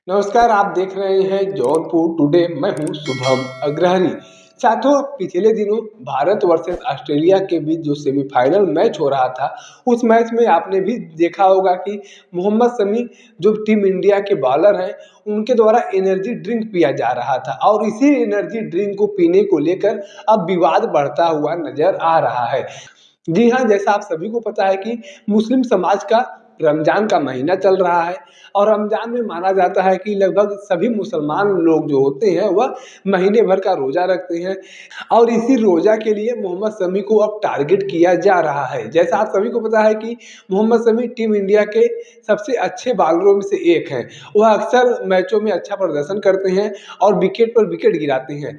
नमस्कार, आप देख रहे हैं जौनपुर टुडे। मैं हूं शुभम अग्रहरी। साथियों, पिछले दिनों भारत वर्सेस ऑस्ट्रेलिया के बीच जो सेमीफाइनल मैच हो रहा था, उस मैच में आपने भी देखा होगा कि मोहम्मद शमी जो टीम इंडिया के बॉलर हैं, उनके द्वारा एनर्जी ड्रिंक पिया जा रहा था और इसी एनर्जी ड्रिंक को पीने को लेकर अब विवाद बढ़ता हुआ नजर आ रहा है। जी हाँ, जैसा आप सभी को पता है कि मुस्लिम समाज का रमज़ान का महीना चल रहा है और रमज़ान में माना जाता है कि लगभग सभी मुसलमान लोग जो होते हैं वह महीने भर का रोज़ा रखते हैं और इसी रोज़ा के लिए मोहम्मद शमी को अब टारगेट किया जा रहा है। जैसा आप सभी को पता है कि मोहम्मद शमी टीम इंडिया के सबसे अच्छे बॉलरों में से एक हैं। वह अक्सर मैचों में अच्छा प्रदर्शन करते हैं और विकेट पर विकेट गिराते हैं।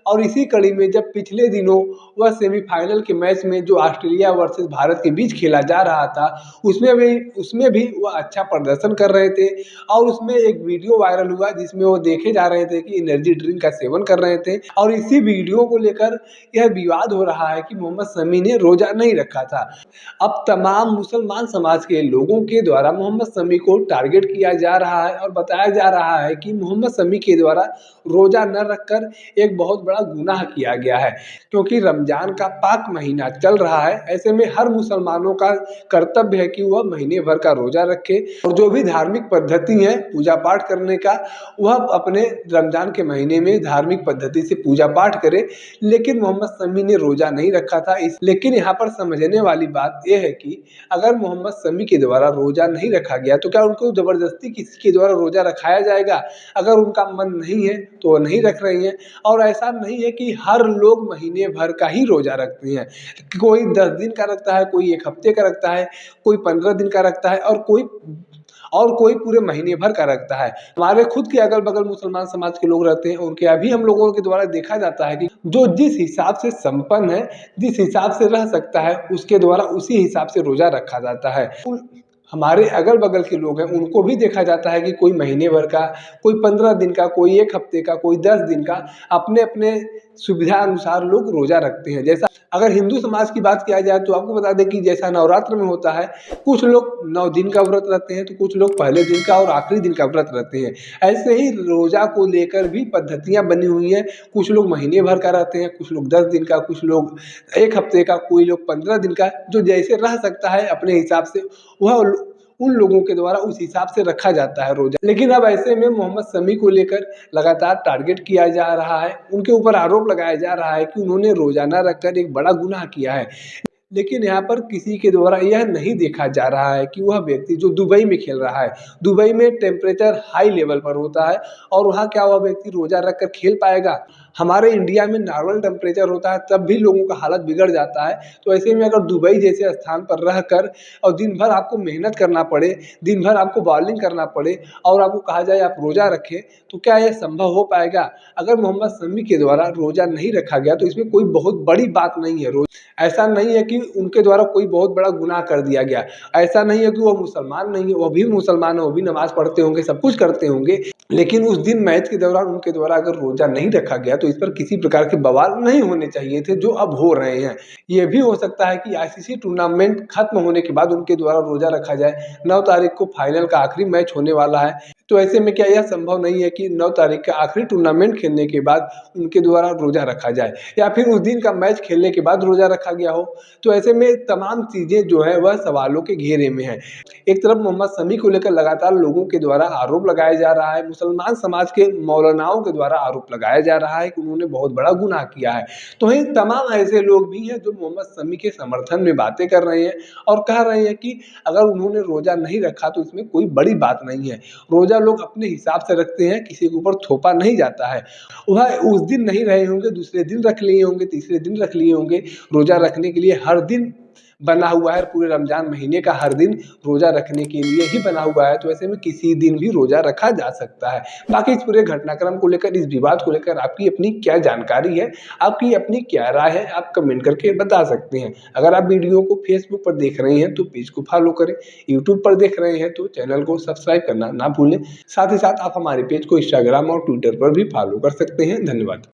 और इसी कड़ी में जब पिछले दिनों वह सेमीफाइनल के मैच में जो ऑस्ट्रेलिया वर्सेस भारत के बीच खेला जा रहा था, उसमें भी वह अच्छा प्रदर्शन कर रहे थे और उसमें एक वीडियो वायरल हुआ जिसमें वो देखे जा रहे थे कि एनर्जी ड्रिंक का सेवन कर रहे थे और इसी वीडियो को लेकर यह विवाद हो रहा है कि मोहम्मद शमी ने रोजा नहीं रखा था। अब तमाम मुसलमान समाज के लोगों के द्वारा मोहम्मद शमी को टारगेट किया जा रहा है और बताया जा रहा है कि मोहम्मद शमी के द्वारा रोजा न रखकर एक बहुत बड़ा गुनाह किया गया है, क्योंकि रमजान का पाक महीना चल रहा है। ऐसे में हर मुसलमानों का कर्तव्य है कि वह महीने भर का रोजा रखे और जो भी धार्मिक पद्धति है पूजा पाठ करने का, वह अपने रमजान के महीने में धार्मिक पद्धति से पूजा पाठ करे। लेकिन मोहम्मद शमी ने रोजा नहीं रखा था। लेकिन यहाँ पर समझने वाली बात यह है कि अगर मोहम्मद शमी के द्वारा रोजा नहीं रखा गया तो क्या उनको जबरदस्ती किसी के द्वारा रोजा रखाया जाएगा? अगर उनका मन नहीं है तो वह नहीं रख रही हैं। और ऐसा नहीं है कि हर लोग महीने भर का ही रोजा रखते हैं। कोई 10 दिन का रखता है, कोई 1 हफ्ते का रखता है, कोई 15 दिन का रखता है और कोई पूरे महीने भर का रखता है। हमारे खुद के अगल-बगल मुसलमान समाज के लोग रहते हैं, उनके अभी हम लोगों के द्वारा देखा जाता है कि जो जिस हिसाब से संपन्न है, जिस हिसाब से रह सकता है, उसके द्वारा उसी हिसाब से रोजा रखा जाता है। हमारे अगल-बगल के लोग हैं, उनको भी देखा जाता है कि कोई महीने भर का, कोई 15 दिन का, कोई 1 हफ्ते का, कोई 10 दिन का, अपने-अपने सुविधा अनुसार लोग रोज़ा रखते हैं। जैसा अगर हिंदू समाज की बात किया जाए तो आपको बता दें कि जैसा नवरात्र में होता है, कुछ लोग 9 दिन का व्रत रखते हैं, तो कुछ लोग पहले दिन का और आखिरी दिन का व्रत रखते हैं। ऐसे ही रोज़ा को लेकर भी पद्धतियाँ बनी हुई हैं। कुछ लोग महीने भर का रहते हैं, कुछ लोग 10 दिन का, कुछ लोग 1 हफ्ते का, कोई लोग 15 दिन का, जो जैसे रह सकता है अपने हिसाब से वह उन लोगों के द्वारा उस हिसाब से रखा जाता है रोजा। लेकिन अब ऐसे में मोहम्मद शमी को लेकर लगातार टारगेट किया जा रहा है, उनके ऊपर आरोप लगाया जा रहा है कि उन्होंने रोजा न रखकर एक बड़ा गुनाह किया है। लेकिन यहाँ पर किसी के द्वारा यह नहीं देखा जा रहा है कि वह व्यक्ति जो दुबई में खेल रहा है, दुबई में टेम्परेचर हाई लेवल पर होता है और वहाँ क्या वह व्यक्ति रोजा रखकर खेल पाएगा? हमारे इंडिया में नॉर्मल टेम्परेचर होता है तब भी लोगों का हालत बिगड़ जाता है। तो ऐसे में अगर दुबई जैसे स्थान पर रहकर और दिन भर आपको मेहनत करना पड़े, दिन भर आपको बॉलिंग करना पड़े और आपको कहा जाए आप रोज़ा रखें, तो क्या यह संभव हो पाएगा? अगर मोहम्मद शमी के द्वारा रोज़ा नहीं रखा गया तो इसमें कोई बहुत बड़ी बात नहीं है। ऐसा नहीं है कि उनके द्वारा कोई बहुत बड़ा गुनाह कर दिया गया। ऐसा नहीं है कि वो मुसलमान नहीं है, वो भी मुसलमान है, वो भी नमाज़ पढ़ते होंगे, सब कुछ करते होंगे। लेकिन उस दिन मैच के दौरान उनके द्वारा अगर रोज़ा नहीं रखा गया तो इस पर किसी प्रकार के बवाल नहीं होने चाहिए थे, जो अब हो रहे हैं। ये भी हो सकता है कि आईसीसी टूर्नामेंट खत्म होने के बाद उनके द्वारा रोज़ा रखा जाए। 9 तारीख को फाइनल का आखिरी मैच होने वाला है। तो ऐसे में क्या यह संभव नहीं है कि 9 तारीख का आखिरी टूर्नामेंट खेलने के बाद उनके द्वारा रोज़ा रखा जाए या फिर उस दिन का मैच खेलने के बाद रोज़ा रखा गया हो? तो ऐसे में तमाम चीज़ें जो है वह सवालों के घेरे में हैं। एक तरफ मोहम्मद शमी को लेकर लगातार लोगों के द्वारा आरोप लगाया जा रहा है, मुसलमान समाज के मौलानाओं के द्वारा आरोप लगाया जा रहा है कि उन्होंने बहुत बड़ा गुनाह किया है। तो वहीं तमाम ऐसे लोग भी हैं जो मोहम्मद शमी के समर्थन में बातें कर रहे हैं और कह रहे हैं कि अगर उन्होंने रोज़ा नहीं रखा तो इसमें कोई बड़ी बात नहीं है। रोज़ा लोग अपने हिसाब से रखते हैं, किसी के ऊपर थोपा नहीं जाता है। वह उस दिन नहीं रहे होंगे, दूसरे दिन रख लिए होंगे, तीसरे दिन रख लिए होंगे। रोज़ा रखने के लिए हर दिन बना हुआ है, पूरे रमज़ान महीने का हर दिन रोज़ा रखने के लिए ही बना हुआ है। तो ऐसे में किसी दिन भी रोज़ा रखा जा सकता है। बाकी इस पूरे घटनाक्रम को लेकर, इस विवाद को लेकर आपकी अपनी क्या जानकारी है, आपकी अपनी क्या राय है, आप कमेंट करके बता सकते हैं। अगर आप वीडियो को फेसबुक पर देख रहे हैं तो पेज को फॉलो करें, यूट्यूब पर देख रहे हैं तो चैनल को सब्सक्राइब करना ना भूलें। साथ ही साथ आप हमारे पेज को इंस्टाग्राम और ट्विटर पर भी फॉलो कर सकते हैं। धन्यवाद।